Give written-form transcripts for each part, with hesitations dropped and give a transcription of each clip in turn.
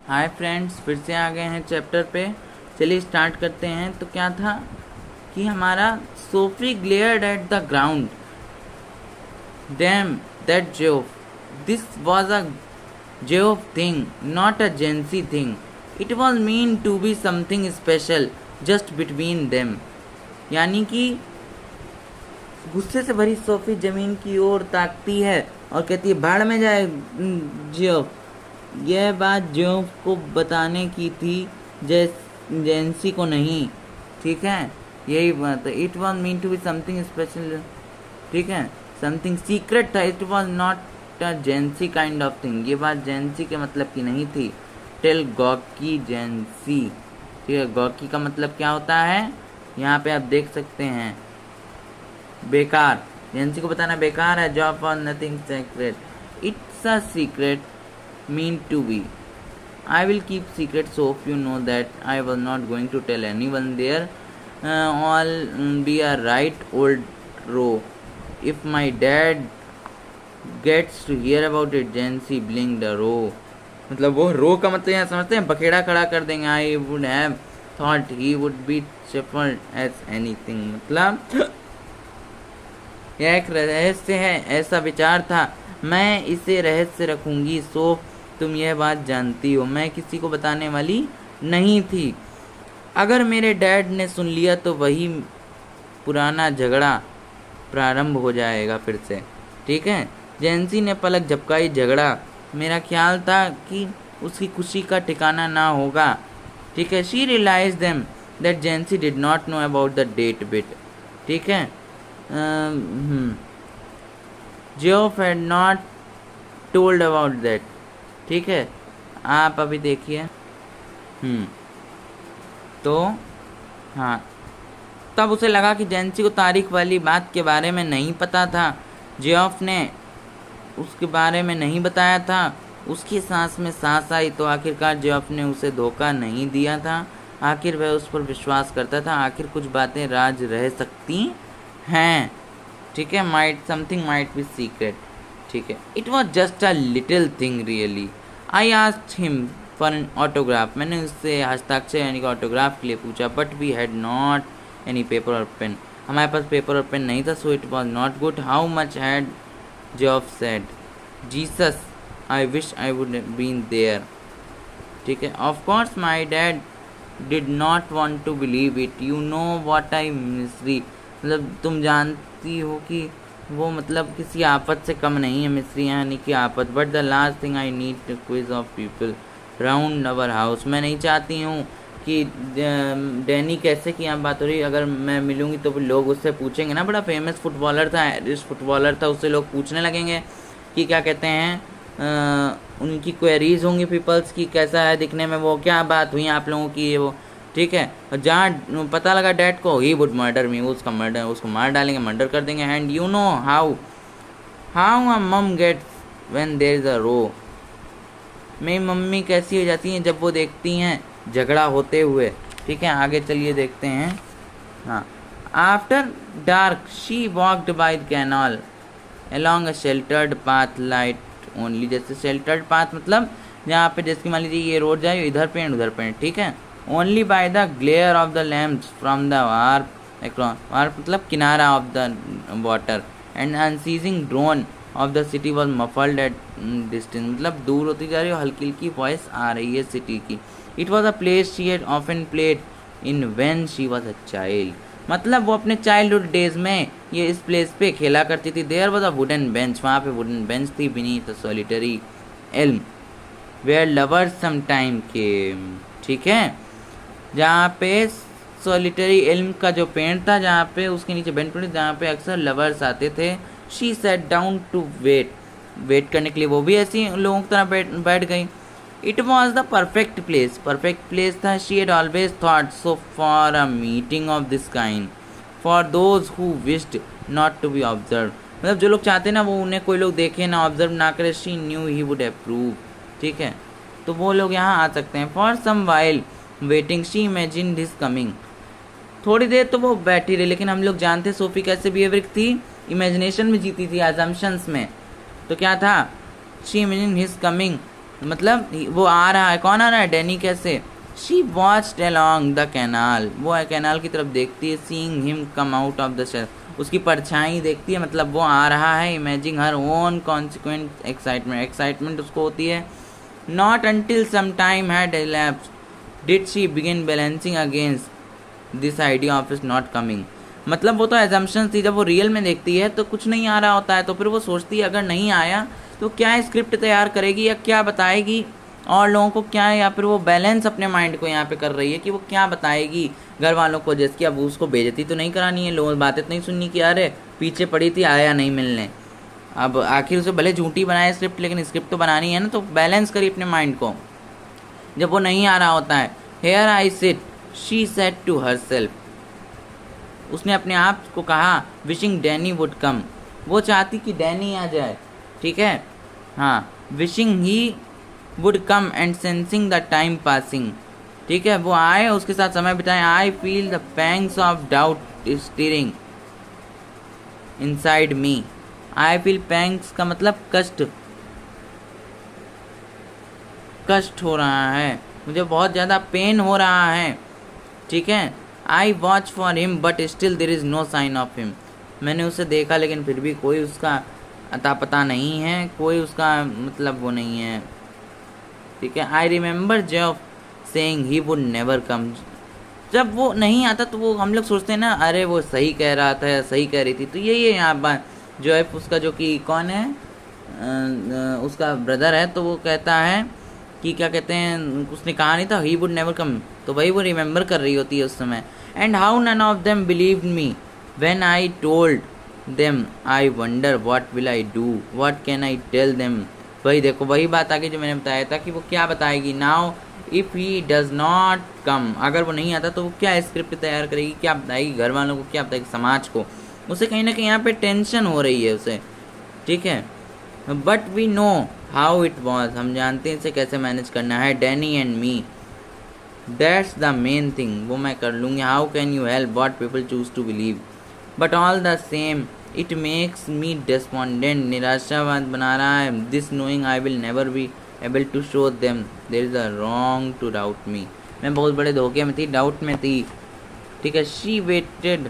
Hi friends, फिर से आ गए हैं चैप्टर पे। चलिए स्टार्ट करते हैं। तो क्या था कि हमारा Sophie glared at the ground. Damn that Jeff, this was a Jeff thing, not a Jancy thing. It was meant to be something special just between them. यानी कि गुस्से से भरी सोफी जमीन की ओर ताकती है और कहती है भाड़ में जाए जेफ। यह बात जेफ को बताने की थी, जेंसी को नहीं। ठीक है, यही बात है। It was meant to be something special, ठीक है, समथिंग सीक्रेट था। It was not a Jancy kind of thing. ये बात जेंसी के मतलब की नहीं थी। टेल गॉकी जेंसी, ठीक है। गॉकी का मतलब क्या होता है, यहाँ पे आप देख सकते हैं, बेकार। जेंसी को बताना बेकार है। Job for nothing secret, it's a secret mean to be. I will keep secret, so if you know that I was not going to tell anyone there. All be a right old row. If my dad gets to hear about it, Jancy blinked a row. मतलब वो रो का मतलब यहाँ समझते हैं, बखेड़ा खड़ा कर देंगे। I would have thought he would be shuffled as anything. मतलब यह एक रहस्य है, ऐसा विचार था। मैं इसे रहस्य रखूंगी, सो तुम यह बात जानती हो। मैं किसी को बताने वाली नहीं थी। अगर मेरे डैड ने सुन लिया तो वही पुराना झगड़ा प्रारंभ हो जाएगा फिर से। ठीक है। जेंसी ने पलक झपकाई। झगड़ा, मेरा ख्याल था कि उसकी खुशी का ठिकाना ना होगा। ठीक है। She realise them that Jancy did not know about the date bit. ठीक है। Jeff had not told about that. ठीक है, आप अभी देखिए। तो हाँ, तब उसे लगा कि जेंसी को तारीख वाली बात के बारे में नहीं पता था। जेफ ने उसके बारे में नहीं बताया था। उसकी सांस में सांस आई। तो आखिरकार जेफ ने उसे धोखा नहीं दिया था। आखिर वह उस पर विश्वास करता था। आखिर कुछ बातें राज रह सकती हैं। ठीक है। Something might be secret. ठीक है। It was just a little thing really. I asked him for an autograph. मैंने उससे हस्ताक्षर यानी कि ऑटोग्राफ के लिए पूछा। But we had not any paper और पेन। हमारे पास पेपर और पेन नहीं था। So it was not good. How much had Jeff said? Jesus, I wish I would been there. ठीक है। Of course my dad did not want to believe it. You know what I misery. मतलब तुम जानती हो कि वो मतलब किसी आफत से कम नहीं है। मिस्री यानी कि आफत। But the last thing I need quiz of people round our house. मैं नहीं चाहती हूँ कि डैनी कैसे की यहाँ बात हो रही। अगर मैं मिलूँगी तो लोग उससे पूछेंगे ना, बड़ा फेमस फुटबॉलर था, आयरिश फुटबॉलर था, उससे लोग पूछने लगेंगे कि क्या कहते हैं, उनकी क्वेरीज होंगी पीपल्स की, कैसा है दिखने में वो, क्या बात हुई आप लोगों की, ये वो। ठीक है। और जहाँ पता लगा डैड को, ही वुड मर्डर मी, उसको मार डालेंगे, मर्डर कर देंगे। And you know how a mum gets when there is a row. मेरी मम्मी कैसी हो जाती हैं जब वो देखती हैं झगड़ा होते हुए। ठीक है, आगे चलिए देखते हैं। हाँ, after dark she walked by the canal along a sheltered path light only. जैसे शेल्टर्ड पाथ मतलब जहाँ पे जैसे मान लीजिए ये रोड जाए, इधर पेड़ उधर पेड़। ठीक है। Only by the glare of the lamps from the warp मतलब किनारा of the water and unceasing drone of the city was muffled at distance. मतलब दूर होती जा रही है, हल्की हल्की वॉइस आ रही है सिटी की। It was a place she had often played in when she was a child. मतलब वो अपने चाइल्डहुड डेज में ये इस प्लेस पे खेला करती थी। There was a wooden bench, वहाँ पे वुडन बेंच थी, beneath a solitary elm where lovers some time came. ठीक है, जहाँ पे सॉलिटरी एल्म का जो पेड़ था, जहाँ पे उसके नीचे बेंच पड़ी, जहाँ पे अक्सर लवर्स आते थे। She sat down to wait करने के लिए वो भी ऐसी लोगों की तरह बैठ गई। It was the perfect place था। She had always thought so for a meeting of this kind for those who wished not to be observe. मतलब जो लोग चाहते ना वो उन्हें कोई लोग देखे ना, ऑब्जर्व ना करे। She knew he would approve. ठीक है, तो वो लोग यहाँ आ सकते हैं। For some while waiting she imagine his coming. थोड़ी देर तो वो बैठी रही, लेकिन हम लोग जानते सोफी कैसे बिहेवियर थी, इमेजिनेशन में जीती थी, अजम्पशंस में। तो क्या था, शी इमेजिन हिज कमिंग मतलब वो आ रहा है, कौन आ रहा है, डैनी कैसे, she watched along the canal, वो कैनाल की तरफ देखती है, seeing him come out of the shadow, उसकी परछाई देखती है, मतलब वो आ रहा है, imagining her own consequent excitement, excitement उसको होती है। Not until some time had elapsed did she begin balancing against this idea of is not coming, मतलब वो तो एजम्पशन थी, जब वो रियल में देखती है तो कुछ नहीं आ रहा होता है, तो फिर वो सोचती है अगर नहीं आया तो क्या स्क्रिप्ट तैयार करेगी या क्या बताएगी और लोगों को क्या, या फिर वो बैलेंस अपने माइंड को यहाँ पे कर रही है कि वो क्या बताएगी घर वालों को, जैसे कि अब उसको बेइज्जती तो नहीं करानी है, लोग बातें तो नहीं सुननी कि अरे पीछे पड़ी थी आया नहीं मिलने, अब आखिर उसे भले झूठी बनाए स्क्रिप्ट लेकिन स्क्रिप्ट तो बनानी है ना, तो बैलेंस करी अपने माइंड को जब वो नहीं आ रहा होता है। Here I sit she said to herself, उसने अपने आप को कहा, विशिंग डैनी वुड कम, वो चाहती कि डैनी आ जाए, ठीक है, हाँ, wishing he would come and sensing the time passing, ठीक है, वो आए उसके साथ समय बिताएं। I feel the pangs of doubt steering inside me, I feel pangs का मतलब कष्ट, कष्ट हो रहा है, मुझे बहुत ज़्यादा पेन हो रहा है, ठीक है। I watch for him but still there is no sign of him, मैंने उसे देखा लेकिन फिर भी कोई उसका अता पता नहीं है, कोई उसका मतलब वो नहीं है, ठीक है। I remember Jeff saying he would never come, जब वो नहीं आता तो वो हम लोग सोचते हैं ना अरे वो सही कह रहा था, सही कह रही थी, तो यही है यहाँ बात, जेफ उसका जो कि कौन है, उसका ब्रदर है, तो वो कहता है कि क्या कहते हैं, उसने कहा नहीं था ही वुड नेवर कम, तो वही वो रिमेंबर कर रही होती है उस समय। And how none of them believed me when I told them, I wonder what will I do, what can I tell them, वही देखो वही बात आगे जो मैंने बताया था कि वो क्या बताएगी। Now if he does not come, अगर वो नहीं आता तो वो क्या स्क्रिप्ट तैयार करेगी, क्या बताएगी घर वालों को, क्या बताएगी समाज को, उसे कहीं ना कहीं यहाँ पे टेंशन हो रही है उसे, ठीक है। But we know how it was, हम जानते हैं इसे कैसे मैनेज करना है, Danny and me, that's the main thing, वो मैं कर लूँगी। How can you help what people choose to believe, but all the same it makes me despondent, निराशावाद बना रहा है, this knowing I will never be able to show them there is a wrong to doubt me, मैं बहुत बड़े धोखे में थी, डाउट में थी, ठीक है। She weighted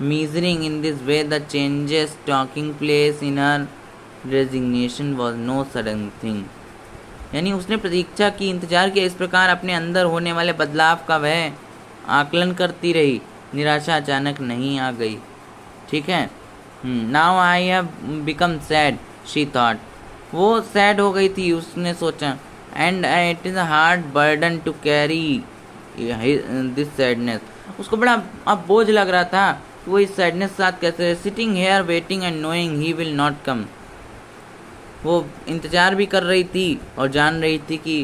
measuring in this way the changes taking place in her resignation was no sudden thing, यानी उसने प्रतीक्षा की, इंतजार किया, इस प्रकार अपने अंदर होने वाले बदलाव का वह आकलन करती रही, निराशा अचानक नहीं आ गई, ठीक है। Now I have become sad she thought, वो सैड हो गई थी उसने सोचा, and it is a hard burden to carry this sadness, उसको बड़ा अब बोझ लग रहा था, वो इस सैडनेस के साथ कैसे, sitting here waiting and knowing he will not कम, वो इंतज़ार भी कर रही थी और जान रही थी कि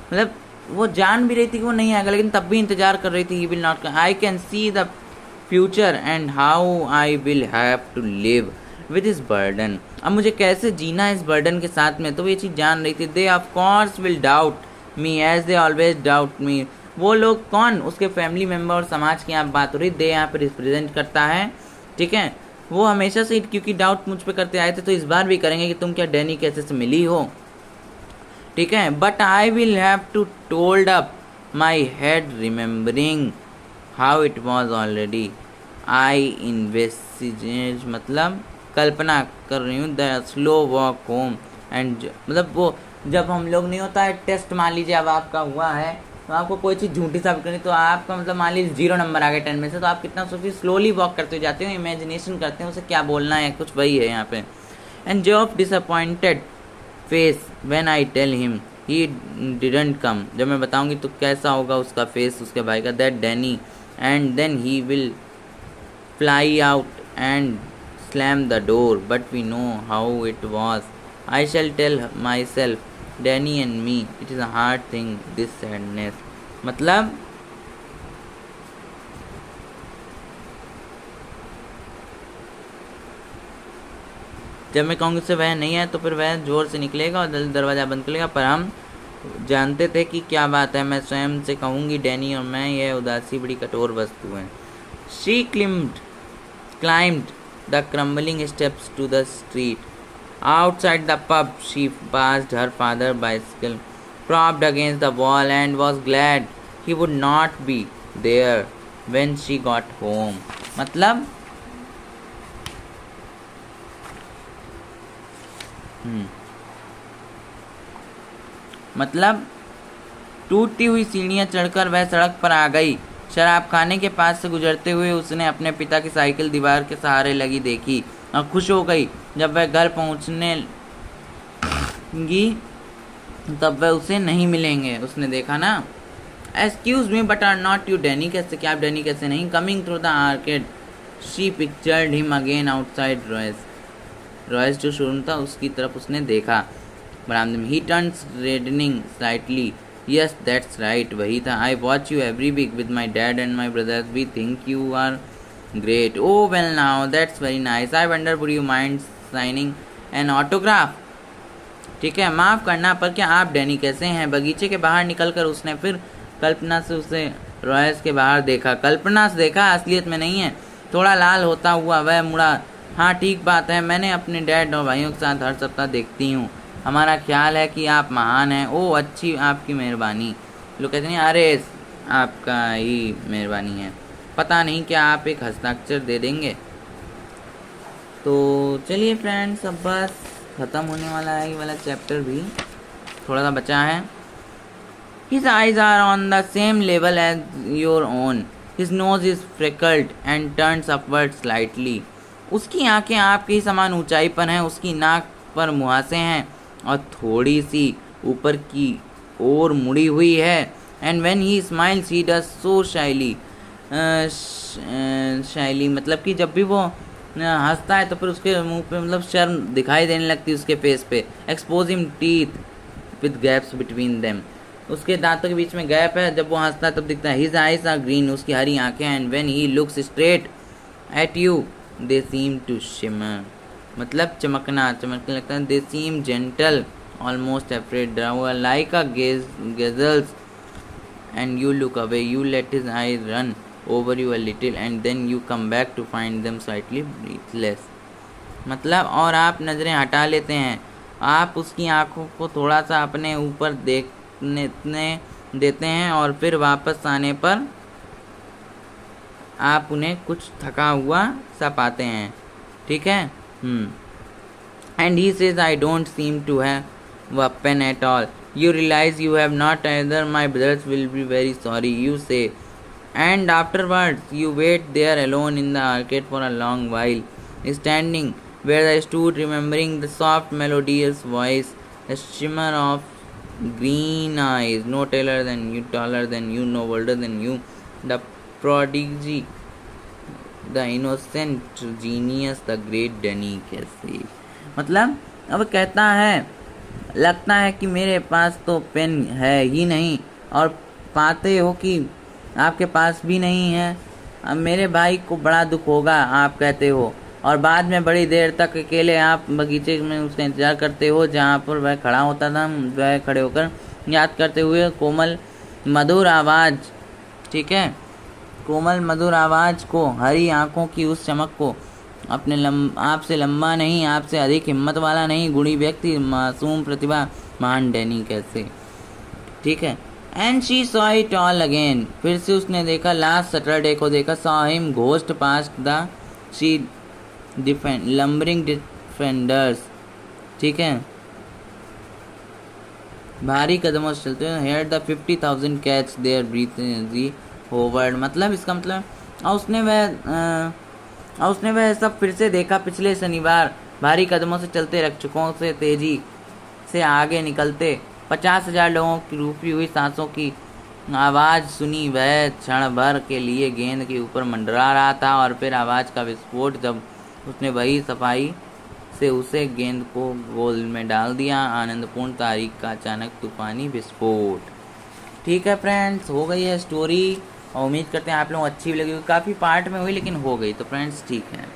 मतलब वो जान भी रही थी कि वो नहीं आएगा, लेकिन तब भी इंतज़ार कर रही थी, he will not come, I can see the future and how I will have to live with this burden, अब मुझे कैसे जीना है इस बर्डन के साथ में, तो वो ये चीज़ जान रही थी। They of course will doubt me as they always doubt me, वो लोग कौन, उसके फैमिली मेम्बर और समाज की यहाँ बात हो रही, दे यहाँ पे रिप्रेजेंट करता है, ठीक है, वो हमेशा से क्योंकि डाउट मुझ पे करते आए थे तो इस बार भी करेंगे कि तुम क्या डैनी कैसे से मिली हो, ठीक है। But I will have to told up my head remembering how it was already, I investigate मतलब कल्पना कर रही हूँ, the slow walk home and, मतलब वो जब हम लोग नहीं होता है टेस्ट, मान लीजिए अब आपका हुआ है तो आपको कोई चीज़ झूठी साबित करनी, तो आपका मतलब मान लीजिए 0 नंबर आ गया 10 में से, तो आप कितना सोचिए स्लोली वॉक करते जाते हो, इमेजिनेशन करते हैं उसे क्या बोलना है, कुछ वही है यहाँ पे। And Jeff disappointed face when I tell him he didn't come, जब मैं बताऊंगी तो कैसा होगा उसका फेस उसके भाई का, that Danny, and then he will fly out and slam the door, but we know how it was, I shall tell myself Danny and me, it is a hard thing this sadness, मतलब जब मैं कहूँगी उससे वह नहीं है तो फिर वह जोर से निकलेगा और दरवाज़ा बंद करेगा, पर हम जानते थे कि क्या बात है, मैं स्वयं से कहूँगी डैनी और मैं, यह उदासी बड़ी कठोर वस्तु है। She climbed the crumbling steps to the street, Outside the pub, she passed her father bicycle, propped against the wall, and was glad he would not be there when she got home. मतलब मतलब टूटती हुई सीढ़ियां चढ़कर वह सड़क पर आ गई। शराब खाने के पास से गुजरते हुए उसने अपने पिता की साइकिल दीवार के सहारे लगी देखी और खुश हो गई। जब वह घर पहुंचने गी तब वह उसे नहीं मिलेंगे। उसने देखा ना, excuse me but are not you Danny, कैसे क्या आप डैनी कैसे नहीं? Coming through the arcade she pictured him again outside Royce जो शोरूम था उसकी तरफ उसने देखा बरामदे में। He turns reddening slightly, yes that's right, वही था। I watch you every week with my dad and my brothers, we think you are great. Oh well now that's very nice, I wonder would you mind signing an autograph? ठीक है, माफ़ करना पर क्या आप Danny कैसे हैं? बगीचे के बाहर निकलकर उसने फिर कल्पना से उसे रॉयस के बाहर देखा। कल्पना से देखा, असलियत में नहीं है। थोड़ा लाल होता हुआ वह मुड़ा। हाँ ठीक बात है, मैंने अपने डैड और भाइयों के साथ हर सप्ताह देखती हूँ। हमारा ख्याल है कि आप महान हैं। ओह अच्छी आपकी मेहरबानी। लोग कहते हैं अरे आपका ही मेहरबानी है। पता नहीं क्या आप एक हस्ताक्षर दे देंगे? तो चलिए फ्रेंड्स, अब बस ख़त्म होने वाला है ये वाला चैप्टर भी, थोड़ा सा बचा है। His eyes are on the same level as your own. His nose is freckled and turns upward slightly. उसकी आंखें आपके ही समान ऊंचाई पर हैं। उसकी नाक पर मुहासे हैं और थोड़ी सी ऊपर की ओर मुड़ी हुई है। And when he smiles, he does so shyly. शाइली मतलब कि जब भी वो हंसता है तो फिर उसके मुंह पे मतलब शर्म दिखाई देने लगती है उसके फेस पे। Exposing teeth with gaps between them, उसके दांतों के बीच में गैप है। जब वो हंसता है तब दिखता है। हिज आइज आर ग्रीन, उसकी हरी आंखें हैं। And when he looks straight at you they seem to shimmer, मतलब चमकने लगता है। They seem gentle almost afraid, like a gazelles and you look away, you let his eyes run over you a little and then you come back to find them slightly breathless, मतलब और आप नज़रें हटा लेते हैं। आप उसकी आंखों को थोड़ा सा अपने ऊपर देखने देते हैं और फिर वापस आने पर आप उन्हें कुछ थका हुआ सा पाते हैं। ठीक है। And he says I don't seem to have a pen at all, you realise you have not either, my brothers will be very sorry, you say. And afterwards you wait there alone in the arcade for a long while, standing where I stood, remembering the soft melodious voice, the shimmer of green eyes, no taller than you, no older than you, the prodigy, the innocent genius, the great Danny। कैसे मतलब अब कहता है लगता है कि मेरे पास तो पेन है ही नहीं और पाते हो कि आपके पास भी नहीं है। अब मेरे भाई को बड़ा दुख होगा आप कहते हो, और बाद में बड़ी देर तक अकेले आप बगीचे में उसका इंतज़ार करते हो जहाँ पर वह खड़ा होता था। वह खड़े होकर याद करते हुए कोमल मधुर आवाज़, ठीक है, कोमल मधुर आवाज़ को, हरी आँखों की उस चमक को, अपने आपसे लंबा नहीं, आपसे अधिक हिम्मत वाला नहीं, गुणी व्यक्ति, मासूम प्रतिभा, महान डैनी कैसे। ठीक है। And she saw it all again, फिर से उसने देखा, लास्ट सैटरडे को देखा। Saw him ghost past the she lumbering defenders, ठीक है, भारी कदमों से चलते हुए। Here the 50,000 catch their breath Howard, मतलब इसका मतलब और उसने वह सब फिर से देखा पिछले शनिवार, भारी कदमों से चलते रक्षकों से तेजी से आगे निकलते। 50,000 लोगों की रूपी हुई सांसों की आवाज़ सुनी। वह क्षण भर के लिए गेंद के ऊपर मंडरा रहा था और फिर आवाज़ का विस्फोट, जब उसने वही सफाई से उसे गेंद को गोल में डाल दिया। आनंदपूर्ण तारीख का अचानक तूफानी विस्फोट। ठीक है फ्रेंड्स, हो गई है स्टोरी और उम्मीद करते हैं आप लोग अच्छी भी लगी। काफ़ी पार्ट में हुई लेकिन हो गई। तो फ्रेंड्स ठीक है।